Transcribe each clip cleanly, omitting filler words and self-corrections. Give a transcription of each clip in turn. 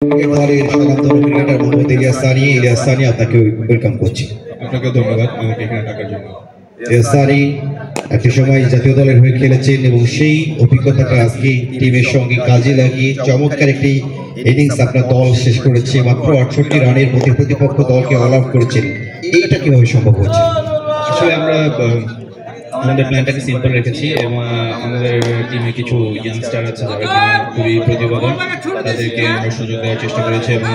দলের স্বনামধন্য ক্রিকেটার মোহাম্মদ ইলিয়াস সানি আপনাকে ওয়েলকাম করছি। আপনাকে ধন্যবাদ আমাকে এখানে ডাকার জন্য। ইলিয়াস সানি একটি সময় জাতীয় দলের হয়ে খেলেছেন এবং সেই অভিজ্ঞতাটা আজকে টিমের সঙ্গে কাজে লাগিয়ে চমৎকার একটি ইনিংস আপনার দল শেষ করেছে। মাত্র 68 রানের মধ্যে প্রতিপক্ষ দলকে অল আউট করেছেন, এইটা কিভাবে সম্ভব হয়েছে? আসলে আমরা আমাদের প্ল্যানটাকে সিম্পল রেখেছি এবং আমাদের টিমে কিছু ইয়াংস্টার আছে যারা কিনা খুবই প্রতিভাবান, তাদেরকে আমরা সুযোগ দেওয়ার চেষ্টা করেছি এবং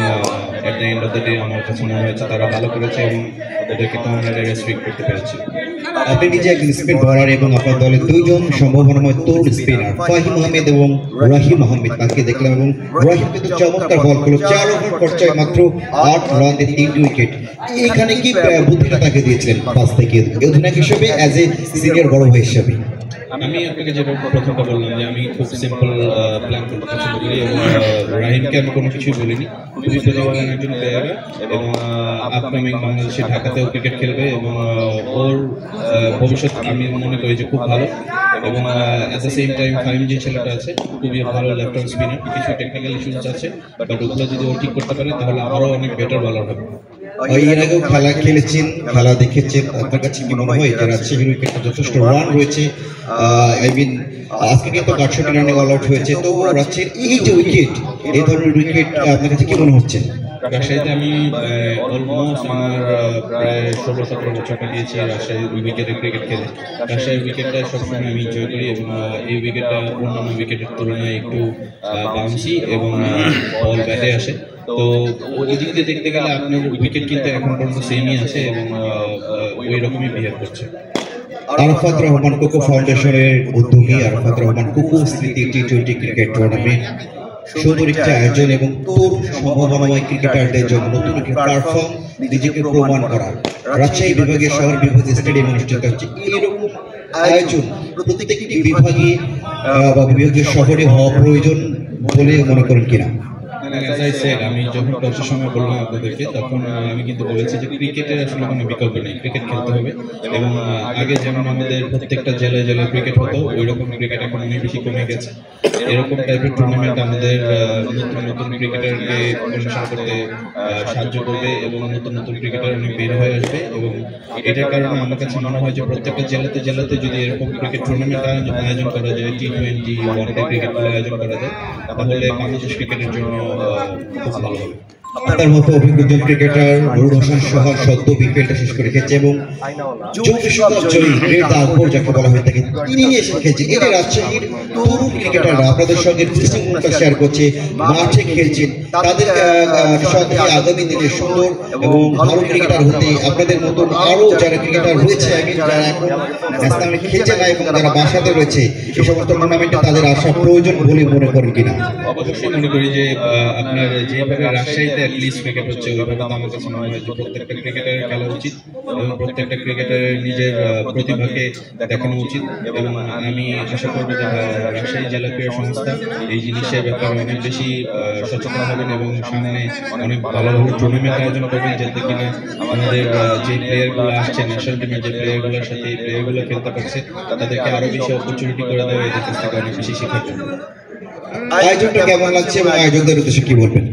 at the end of the day আমার কাছে মনে হয়েছে তারা ভালো করেছে এবং ওদেরকে তো আমরা রেসপেক্ট করতে পেরেছি। আপনি নিজে একজন স্পিন বোলার এবং আপনার দলের দুইজন সম্ভাবনাময় তরুণ স্পিনার ফাহিম আহমেদ এবং রাহিম আহমেদ, তাকে দেখলাম এবং রাহিম কিন্তু চমৎকার বল করলো। 4 ওভার পর্যায়ে মাত্র 8 রান দিয়ে 3 উইকেট। এখানে কি বুদ্ধিটা তাকে দিয়েছিলেন পাঁচ থেকে অধিনায়ক হিসেবে, অ্যাজ এ সিনিয়র বড় ভাই হিসেবে? আমি আপনাকে যেটা প্রথমটা বললাম যে আমি খুব সিম্পল প্ল্যান করতে পছন্দ করি এবং রাহিমকে আমি কোনো কিছুই বলিনি। খুবই প্রতিভাবান একজন প্লেয়ার এবং আপকামিং বাংলাদেশে ঢাকাতেও ক্রিকেট খেলবে এবং ওর ভবিষ্যৎ আমি মনে করি যে খুব ভালো এবং at the same time Fahim যে ছেলেটা আছে খুবই ভালো লেফট আর্ম স্পিনার, কিছু টেকনিক্যাল ইস্যুস আছে বাট ওগুলো যদি ও ঠিক করতে পারে তাহলে আরও অনেক বেটার বলার হবে। এর আগেও খেলা খেলেছেন, খেলা দেখেছেন, আপনার কাছে কি মনে হয় যে রাজশাহীর উইকেটে যথেষ্ট রান রয়েছে? আই মিন আজকে কিন্তু 68 রানে অল আউট হয়েছে, তো রাজশাহীর এই যে উইকেট, এই ধরনের উইকেট আপনার কাছে কি মনে হচ্ছে? রাজশাহীতে আমি অলমোস্ট আমার প্রায় 16-17 বছর কাটিয়েছি রাজশাহীর উইকেটে ক্রিকেট খেলে। রাজশাহীর উইকেটটা সবসময় আমি এনজয় করি এবং এই উইকেটটা অন্যান্য উইকেটের তুলনায় একটু বাউন্সি এবং বল ব্যাটে আসে। তো ওই দিক দিয়ে দেখতে গেলে আপনার উইকেট কিন্তু এখন পর্যন্ত সেমই আছে এবং ওই রকমই বিহেভ করছে। আরাফাত রহমান কোকো ফাউন্ডেশনের উদ্যোগী আরাফাত রহমান কোকো স্মৃতি টি-20 ক্রিকেট টুর্নামেন্ট সুন্দর একটি আয়োজন এবং তরুণ সম্ভাবনাময় ক্রিকেটারদের জন্য নতুন একটি প্ল্যাটফর্ম, নিজেকে প্রমাণ করার রাজশাহী বিভাগের শহর বিভাগ স্টেডিয়াম অনুষ্ঠিত হচ্ছে। এরকম আয়োজন প্রত্যেকটি বিভাগে বা বিভাগীয় শহরে হওয়া প্রয়োজন বলে মনে করেন কিনা? আমি যখন টসের সময় বললাম আপনাদেরকে তখন আমি কিন্তু বলেছি যে ক্রিকেটের আসলে কোনো বিকল্প নেই, ক্রিকেট খেলতে হবে এবং আগে যেমন আমাদের প্রত্যেকটা জেলায় জেলায় ক্রিকেট হতো ওই রকম ক্রিকেট এখন অনেক বেশি কমে গেছে। এরকম টাইপের টুর্নামেন্ট আমাদের নতুন নতুন ক্রিকেটারকে অনুসরণ করতে সাহায্য করবে এবং নতুন নতুন ক্রিকেটার অনেক বের হয়ে আসবে এবং এটার কারণে আমার কাছে মনে হয় যে প্রত্যেকটা জেলাতে জেলাতে যদি এরকম ক্রিকেট টুর্নামেন্ট আয়োজন করা যায়, টি-20 ওয়ানডে ক্রিকেটগুলো আয়োজন করা যায় তাহলে বাংলাদেশ ক্রিকেটের জন্য খুব ভালো হবে। আপনার মতো অভিজ্ঞ ক্রিকেটার নুরুল হোসেন সোহাগ সদ্য বিপিএলটা শেষ করে খেয়েছে এবং গ্রেট আকবর যাকে বলা হয়ে থাকে তিনি এসে খেলছেন। এটা রাজশাহীর তরুণ ক্রিকেটাররা আপনাদের সঙ্গে দৃষ্টিভঙ্গিটা শেয়ার করছে, মাঠে খেলছেন, তাদের সঙ্গে আগামী দিনে সুন্দর এবং ভালো ক্রিকেটার হতে আপনাদের মতন আরও যারা ক্রিকেটার রয়েছে, যারা এখন ন্যাশনালে খেলছে না এবং যারা বাসাতে রয়েছে এই সমস্ত টুর্নামেন্টে তাদের আসা প্রয়োজন বলে মনে করেন কিনা? অবশ্যই মনে করি যে আপনার যেভাবে রাজশাহীতে অ্যাটলিস্ট ক্রিকেট হচ্ছে ওইভাবে তো আমার কাছে মনে হয় যে প্রত্যেকটা ক্রিকেটারের খেলা উচিত এবং প্রত্যেকটা ক্রিকেটারের নিজের প্রতিভাকে দেখানো উচিত এবং আমি আশা করবো যে রাজশাহী জেলা ক্রীড়া সংস্থা এই জিনিসের ব্যাপারে অনেক বেশি সচেতন হবেন এবং সামনে অনেক ভালো ভালো টুর্নামেন্ট আয়োজন করবেন যাতে কিনা আমাদের যে প্লেয়ারগুলো আসছে ন্যাশনাল টিমের যে প্লেয়ারগুলোর সাথে এই প্লেয়ারগুলো খেলতে পারছে তাদেরকে আরও বেশি অপরচুনিটি করে দেওয়া, এদের কাছ থেকে অনেক বেশি শেখার জন্য। আয়োজনটা কেমন লাগছে এবং আয়োজকদের উদ্দেশ্যে কি বলবেন?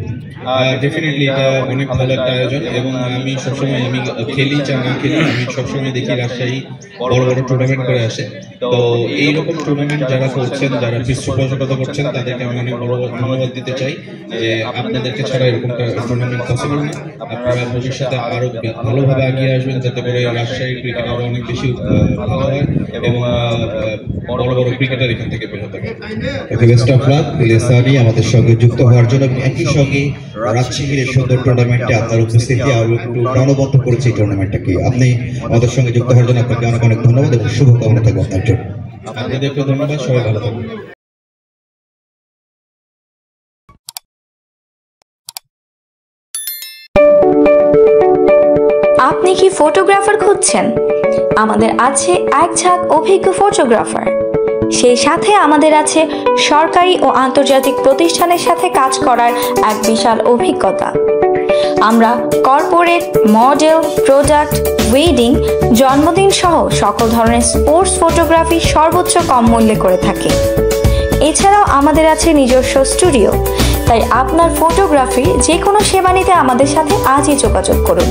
ডেফিনেটলি এটা অনেক ভালো একটা আয়োজন এবং আমি সবসময় আমি খেলি চা না খেলি আমি সবসময় দেখি রাজশাহী বড় বড় টুর্নামেন্ট করে আসে। তো এইরকম টুর্নামেন্ট যারা করছেন, যারা পৃষ্ঠপোষকতা করছেন তাদেরকে আমি অনেক বড় ধন্যবাদ দিতে চাই যে আপনাদেরকে ছাড়া এরকম টুর্নামেন্ট পসিবল না। আপনারা ভবিষ্যতে আরও ভালোভাবে এগিয়ে আসবেন যাতে করে রাজশাহী ক্রিকেট আরও অনেক বেশি ভালো হয় এবং বড় বড় ক্রিকেটার এখান থেকে বের হতে পারে। Best of luck Ilias Sunny আমাদের সঙ্গে যুক্ত হওয়ার জন্য এবং একই সঙ্গে রাজশাহীর সুন্দর টুর্নামেন্টে আপনার উপস্থিতি আরো একটু প্রাণবন্ত করেছে এই টুর্নামেন্টটাকে। আপনি আমাদের সঙ্গে যুক্ত হওয়ার জন্য আপনাকে অনেক অনেক ধন্যবাদ এবং শুভকামনা থাকবে আপনার জন্য। আপনাদেরকে ধন্যবাদ, সবাই ভালো থাকবেন। আপনি কি ফটোগ্রাফার খুঁজছেন? আমাদের আছে এক ঝাঁক অভিজ্ঞ ফটোগ্রাফার, সেই সাথে আমাদের আছে সরকারি ও আন্তর্জাতিক প্রতিষ্ঠানের সাথে কাজ করার এক বিশাল অভিজ্ঞতা। আমরা কর্পোরেট, মডেল, প্রোডাক্ট, ওয়েডিং, জন্মদিন সহ সকল ধরনের স্পোর্টস ফটোগ্রাফি সর্বোচ্চ কম মূল্যে করে থাকি। এছাড়াও আমাদের আছে নিজস্ব স্টুডিও, তাই আপনার ফটোগ্রাফি যে কোনো সেবা নিতে আমাদের সাথে আজই যোগাযোগ করুন।